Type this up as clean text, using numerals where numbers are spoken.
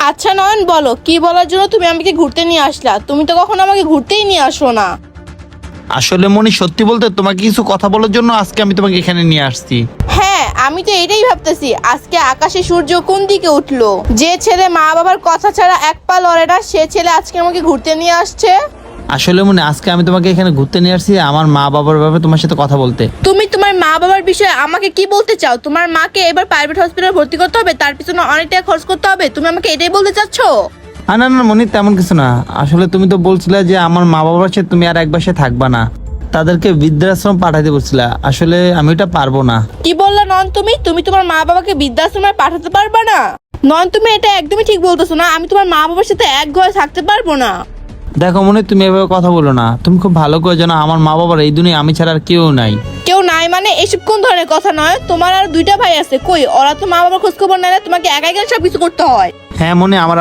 আচ্ছা নয়ন, বলো কি বলার জন্য তুমি আমাকে ঘুরতে নিয়ে আসলা? তুমি তো কখনো আমাকে ঘুরতেই নিয়ে আসো না। আসলে মনি, সত্যি বলতে তোমাকে কিছু কথা বলার জন্য আজকে আমি তোমাকে এখানে নিয়ে আসছি। হ্যাঁ, আমি তো এটাই ভাবতেছি, আজকে আকাশে সূর্য কোন দিকে উঠলো? যে ছেলে মা বাবার কথা ছাড়া এক পা লড়ে না, সে ছেলে আজকে আমাকে ঘুরতে নিয়ে আসছে। আসলে মনে আজকে আমি তোমাকে এখানে ঘুরতে নিয়ে আসছি আমার মা বাবার ব্যাপারে তোমার সাথে কথা বলতে। তুমি তোমার মা বাবার বিষয়ে আমাকে কি বলতে চাও? তোমার মাকে এবার প্রাইভেট হসপিটালে ভর্তি করতে হবে, তার পিছনে অনেক টাকা খরচ করতে হবে, তুমি আমাকে এটাই বলতে চাচ্ছ? না না মনি, তেমন কিছু না। আসলে তুমি তো বলছিলে যে আমার মা বাবার সাথে তুমি আর এক বাসায় থাকবা না, তাদেরকে বৃদ্ধাশ্রম পাঠাতে বলছিলা। আসলে আমি ওটা পারবো না। কি বললা নয়ন? তুমি তোমার মা বাবাকে বৃদ্ধাশ্রমে পাঠাতে পারবা না? নয়ন, তুমি এটা একদমই ঠিক বলতেছো না। আমি তোমার মা বাবার সাথে এক ঘরে থাকতে পারবো না। দেখো মনি, তুমি এভাবে কথা বলো না। তুমি খুব ভালো করে জানো আমার মা বাবার এই দুনিয়া আমি ছাড়া আর কেউ নাই। কেউ নাই মানে? এসব কোন ধরনের কথা? নয়, তোমার আর দুইটা ভাই আছে, কই ওরা তো মা বাবার খোঁজ খবর নেয় না, তোমাকে একাই গেলে সবকিছু করতে হয়। হ্যাঁ মনি, আমার